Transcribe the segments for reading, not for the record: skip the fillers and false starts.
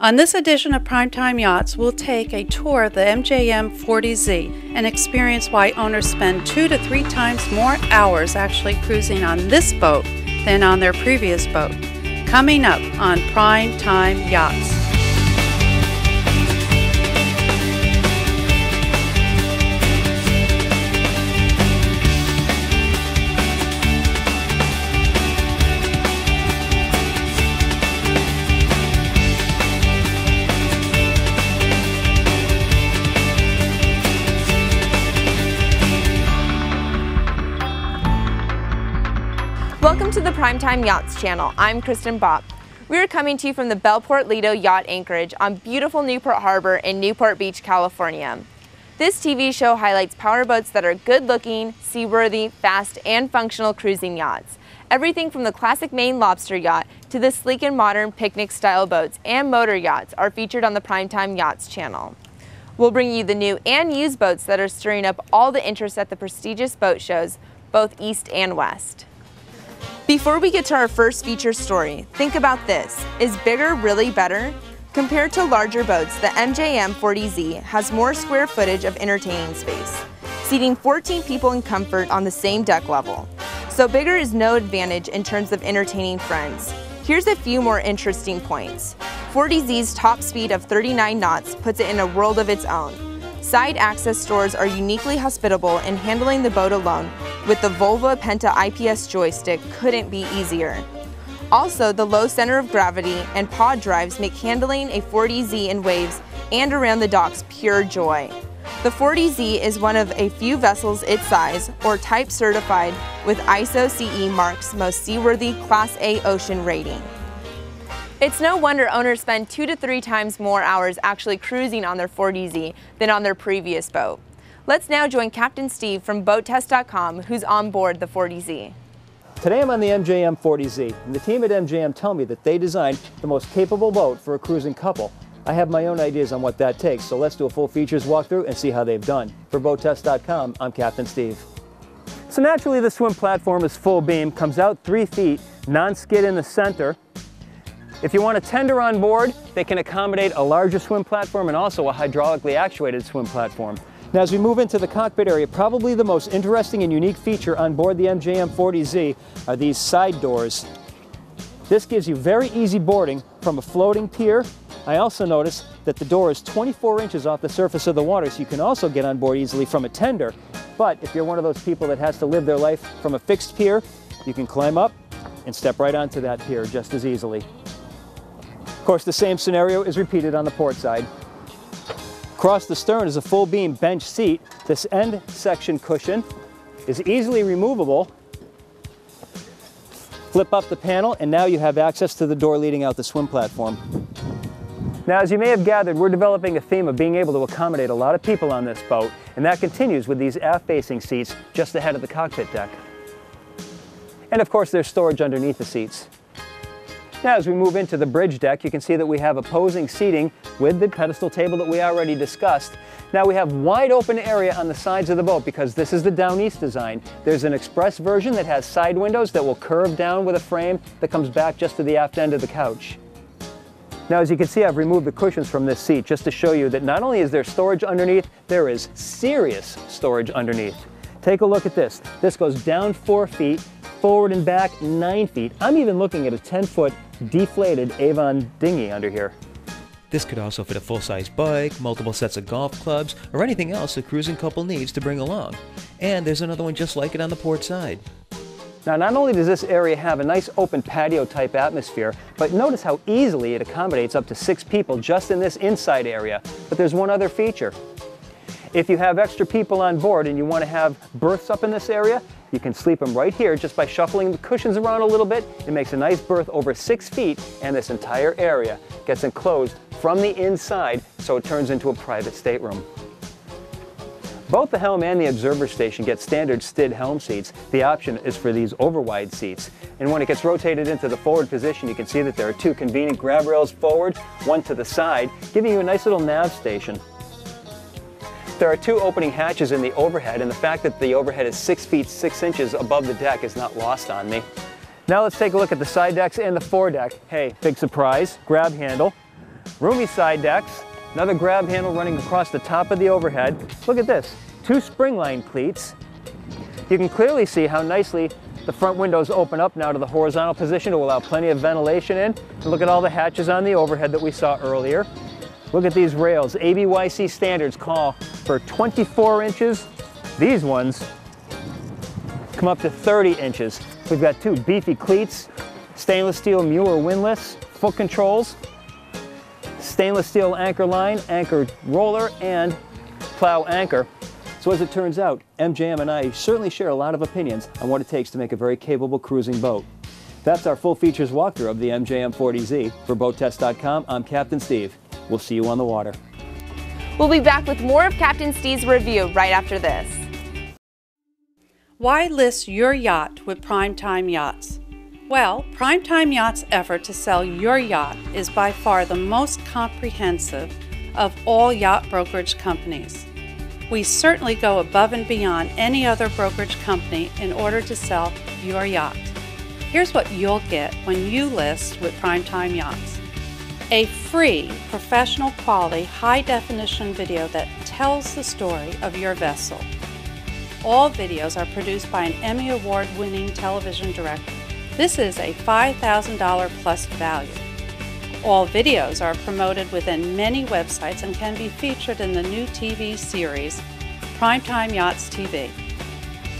On this edition of Primetime Yachts, we'll take a tour of the MJM 40Z and experience why owners spend 2 to 3 times more hours actually cruising on this boat than on their previous boat. Coming up on Primetime Yachts. Welcome to the Primetime Yachts channel. I'm Kristen Bopp. We are coming to you from the Bellport Lido Yacht Anchorage on beautiful Newport Harbor in Newport Beach, California. This TV show highlights powerboats that are good-looking, seaworthy, fast, and functional cruising yachts. Everything from the classic Maine lobster yacht to the sleek and modern picnic-style boats and motor yachts are featured on the Primetime Yachts channel. We'll bring you the new and used boats that are stirring up all the interest at the prestigious boat shows, both east and west. Before we get to our first feature story, think about this. Is bigger really better? Compared to larger boats, the MJM 40Z has more square footage of entertaining space, seating 14 people in comfort on the same deck level. So bigger is no advantage in terms of entertaining friends. Here's a few more interesting points. 40Z's top speed of 39 knots puts it in a world of its own. Side access doors are uniquely hospitable, and handling the boat alone with the Volvo Penta IPS joystick couldn't be easier. Also, the low center of gravity and pod drives make handling a 40Z in waves and around the docks pure joy. The 40Z is one of a few vessels its size or type certified with ISO CE Mark's most seaworthy Class A ocean rating. It's no wonder owners spend 2 to 3 times more hours actually cruising on their 40Z than on their previous boat. Let's now join Captain Steve from BoatTest.com, who's on board the 40Z. Today I'm on the MJM 40Z, and the team at MJM tell me that they designed the most capable boat for a cruising couple. I have my own ideas on what that takes, so let's do a full features walkthrough and see how they've done. For BoatTest.com, I'm Captain Steve. So naturally the swim platform is full beam, comes out 3 feet, non-skid in the center. If you want a tender on board, they can accommodate a larger swim platform and also a hydraulically actuated swim platform. Now as we move into the cockpit area, probably the most interesting and unique feature on board the MJM 40Z are these side doors. This gives you very easy boarding from a floating pier. I also noticed that the door is 24 inches off the surface of the water, so you can also get on board easily from a tender. But if you're one of those people that has to live their life from a fixed pier, you can climb up and step right onto that pier just as easily. Of course, the same scenario is repeated on the port side. Across the stern is a full beam bench seat. This end section cushion is easily removable. Flip up the panel and now you have access to the door leading out the swim platform. Now, as you may have gathered, we're developing a theme of being able to accommodate a lot of people on this boat, and that continues with these aft-facing seats just ahead of the cockpit deck. And of course, there's storage underneath the seats. Now, as we move into the bridge deck, you can see that we have opposing seating with the pedestal table that we already discussed. Now we have wide open area on the sides of the boat because this is the down east design. There's an express version that has side windows that will curve down with a frame that comes back just to the aft end of the couch. Now, as you can see, I've removed the cushions from this seat just to show you that not only is there storage underneath, there is serious storage underneath. Take a look at this. This goes down 4 feet, forward and back 9 feet. I'm even looking at a 10-foot deflated Avon dinghy under here. This could also fit a full-size bike, multiple sets of golf clubs, or anything else a cruising couple needs to bring along. And there's another one just like it on the port side. Now, not only does this area have a nice open patio-type atmosphere, but notice how easily it accommodates up to 6 people just in this inside area. But there's one other feature. If you have extra people on board and you want to have berths up in this area, you can sleep them right here just by shuffling the cushions around a little bit. It makes a nice berth over 6 feet, and this entire area gets enclosed from the inside, so it turns into a private stateroom. Both the helm and the observer station get standard STID helm seats. The option is for these over-wide seats. And when it gets rotated into the forward position, you can see that there are 2 convenient grab rails forward, 1 to the side, giving you a nice little nav station. There are 2 opening hatches in the overhead, and the fact that the overhead is 6 feet 6 inches above the deck is not lost on me. Now let's take a look at the side decks and the foredeck. Hey, big surprise, grab handle. Roomy side decks, another grab handle running across the top of the overhead. Look at this, 2 spring-line cleats. You can clearly see how nicely the front windows open up now to the horizontal position to allow plenty of ventilation in. And look at all the hatches on the overhead that we saw earlier. Look at these rails. ABYC standards call for 24 inches. These ones come up to 30 inches. We've got 2 beefy cleats, stainless steel Mueller windlass, foot controls, stainless steel anchor line, anchor roller, and plow anchor. So as it turns out, MJM and I certainly share a lot of opinions on what it takes to make a very capable cruising boat. That's our full features walkthrough of the MJM 40Z. For BoatTest.com, I'm Captain Steve. We'll see you on the water. We'll be back with more of Captain Steve's review right after this. Why list your yacht with PrimeTime Yachts? Well, PrimeTime Yachts' effort to sell your yacht is by far the most comprehensive of all yacht brokerage companies. We certainly go above and beyond any other brokerage company in order to sell your yacht. Here's what you'll get when you list with PrimeTime Yachts. A free, professional quality, high-definition video that tells the story of your vessel. All videos are produced by an Emmy Award-winning television director. This is a $5,000 plus value. All videos are promoted within many websites and can be featured in the new TV series, PrimeTime Yachts TV.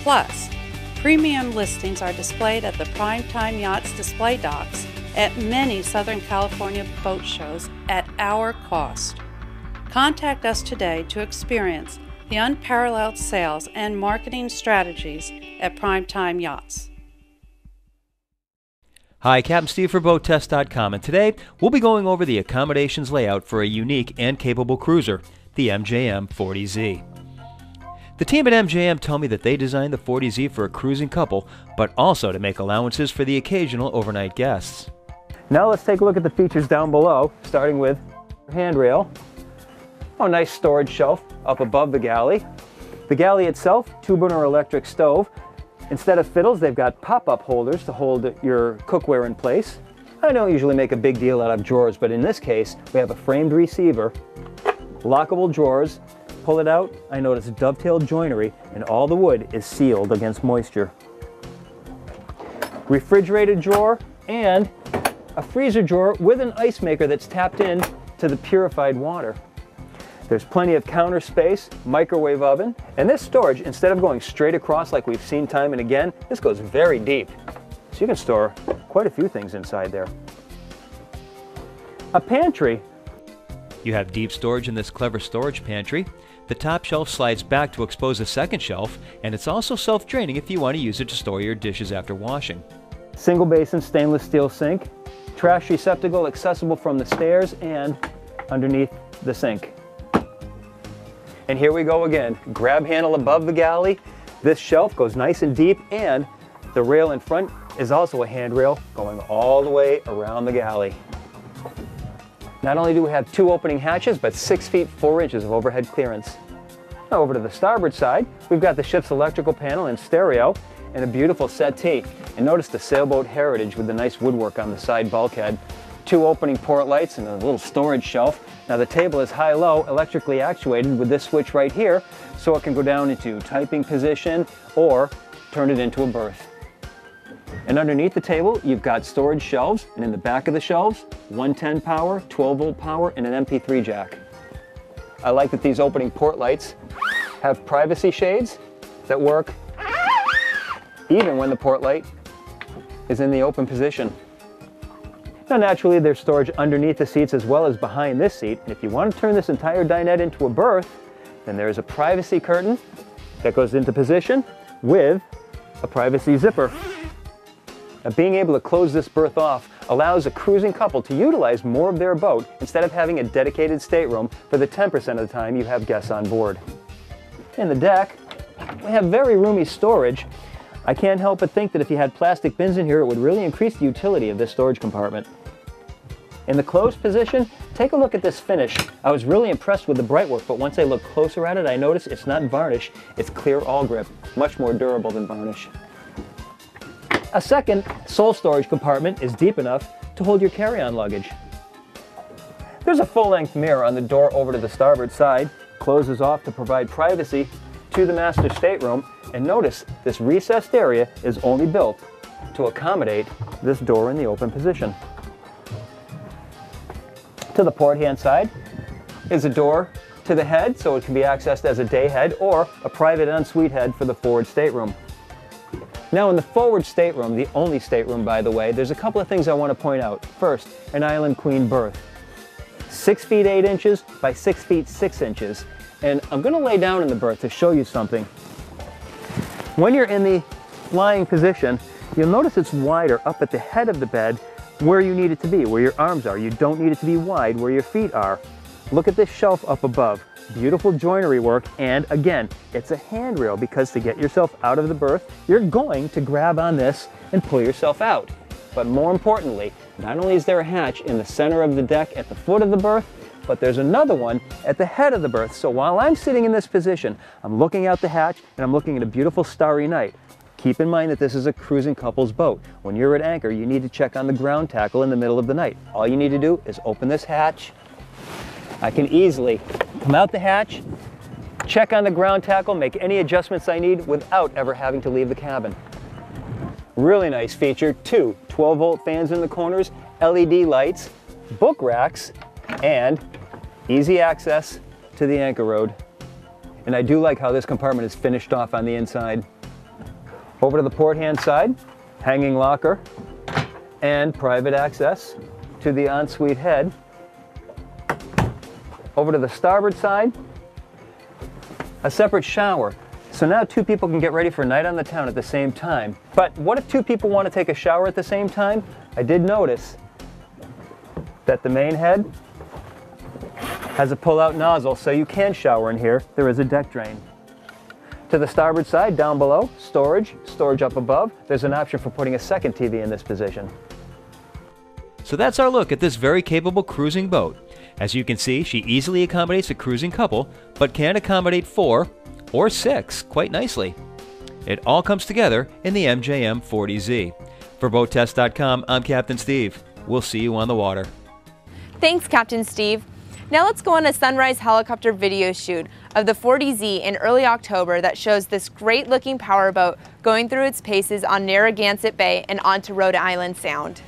Plus, premium listings are displayed at the PrimeTime Yachts display docks at many Southern California boat shows at our cost. Contact us today to experience the unparalleled sales and marketing strategies at PrimeTime Yachts. Hi, Captain Steve for BoatTest.com, and today we'll be going over the accommodations layout for a unique and capable cruiser, the MJM 40Z. The team at MJM tell me that they designed the 40Z for a cruising couple, but also to make allowances for the occasional overnight guests. Now let's take a look at the features down below, starting with handrail. Oh, nice storage shelf up above the galley. The galley itself, 2-burner electric stove. Instead of fiddles, they've got pop-up holders to hold your cookware in place. I don't usually make a big deal out of drawers, but in this case, we have a framed receiver, lockable drawers. Pull it out, I notice dovetailed joinery, and all the wood is sealed against moisture. Refrigerated drawer and a freezer drawer with an ice maker that's tapped in to the purified water. There's plenty of counter space, microwave oven, and this storage, instead of going straight across like we've seen time and again, this goes very deep. So you can store quite a few things inside there. A pantry. You have deep storage in this clever storage pantry. The top shelf slides back to expose a second shelf, and it's also self-draining if you want to use it to store your dishes after washing. Single basin stainless steel sink, trash receptacle accessible from the stairs and underneath the sink. And here we go again, grab handle above the galley. This shelf goes nice and deep, and the rail in front is also a handrail going all the way around the galley. Not only do we have 2 opening hatches, but 6 feet 4 inches of overhead clearance. Now over to the starboard side, we've got the ship's electrical panel and stereo and a beautiful settee. And notice the sailboat heritage with the nice woodwork on the side bulkhead. 2 opening port lights and a little storage shelf. Now the table is high-low, electrically actuated with this switch right here, so it can go down into typing position or turn it into a berth. And underneath the table, you've got storage shelves, and in the back of the shelves, 110 power, 12-volt power, and an MP3 jack. I like that these opening port lights have privacy shades that work even when the port light is in the open position. Now naturally, there's storage underneath the seats as well as behind this seat, and if you want to turn this entire dinette into a berth, then there's a privacy curtain that goes into position with a privacy zipper. Now, being able to close this berth off allows a cruising couple to utilize more of their boat instead of having a dedicated stateroom for the 10% of the time you have guests on board. In the deck, we have very roomy storage. I can't help but think that if you had plastic bins in here, it would really increase the utility of this storage compartment. In the closed position, take a look at this finish. I was really impressed with the bright work, but once I look closer at it, I noticed it's not varnish, it's clear all grip, much more durable than varnish. A second sole storage compartment is deep enough to hold your carry-on luggage. There's a full-length mirror on the door over to the starboard side. Closes off to provide privacy to the master stateroom. And notice this recessed area is only built to accommodate this door in the open position. To the port-hand side is a door to the head, so it can be accessed as a day head or a private ensuite head for the forward stateroom. Now in the forward stateroom, the only stateroom by the way, there's a couple of things I want to point out. First, an island queen berth. 6 feet 8 inches by 6 feet 6 inches. And I'm going to lay down in the berth to show you something. When you're in the lying position, you'll notice it's wider up at the head of the bed where you need it to be, where your arms are. You don't need it to be wide where your feet are. Look at this shelf up above. Beautiful joinery work, and again, it's a handrail because to get yourself out of the berth, you're going to grab on this and pull yourself out. But more importantly, not only is there a hatch in the center of the deck at the foot of the berth, but there's another one at the head of the berth. So while I'm sitting in this position, I'm looking out the hatch and I'm looking at a beautiful starry night. Keep in mind that this is a cruising couple's boat. When you're at anchor, you need to check on the ground tackle in the middle of the night. All you need to do is open this hatch. I can easily come out the hatch, check on the ground tackle, make any adjustments I need without ever having to leave the cabin. Really nice feature, 2 12-volt fans in the corners, LED lights, book racks, and easy access to the anchor road. And I do like how this compartment is finished off on the inside. Over to the port-hand side, hanging locker, and private access to the ensuite head. Over to the starboard side, a separate shower. So now 2 people can get ready for a night on the town at the same time. But what if 2 people want to take a shower at the same time? I did notice that the main head has a pull-out nozzle, so you can shower in here. There is a deck drain. To the starboard side, down below, storage up above. There's an option for putting a second TV in this position. So that's our look at this very capable cruising boat. As you can see, she easily accommodates a cruising couple, but can accommodate 4 or 6 quite nicely. It all comes together in the MJM 40Z. For BoatTest.com, I'm Captain Steve. We'll see you on the water. Thanks, Captain Steve. Now let's go on a sunrise helicopter video shoot of the 40Z in early October that shows this great looking powerboat going through its paces on Narragansett Bay and onto Rhode Island Sound.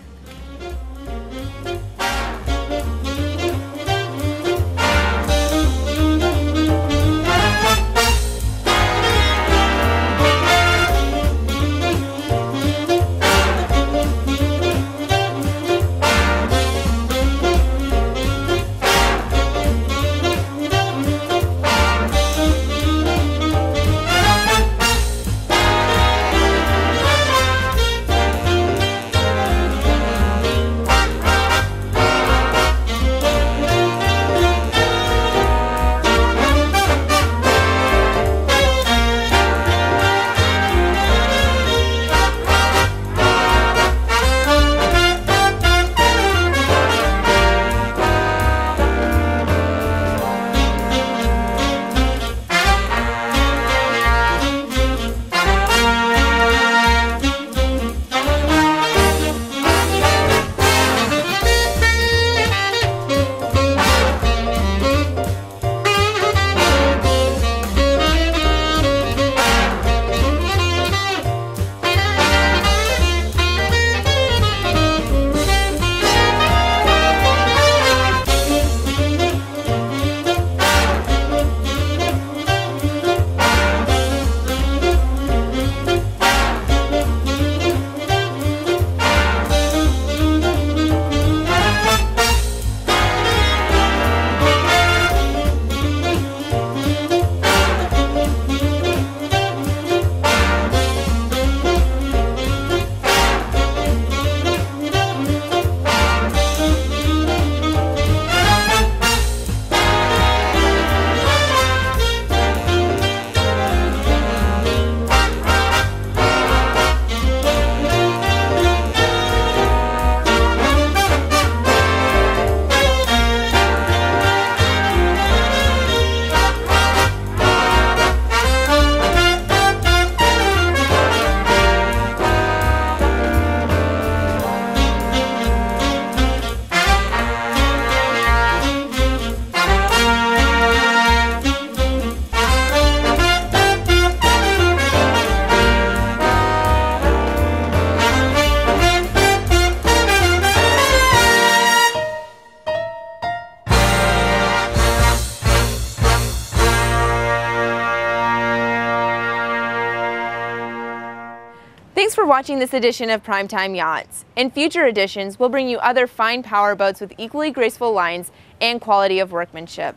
for watching this edition of PrimeTime Yachts. In future editions, we'll bring you other fine power boats with equally graceful lines and quality of workmanship.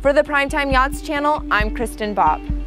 For the PrimeTime Yachts channel, I'm Kristen Bopp.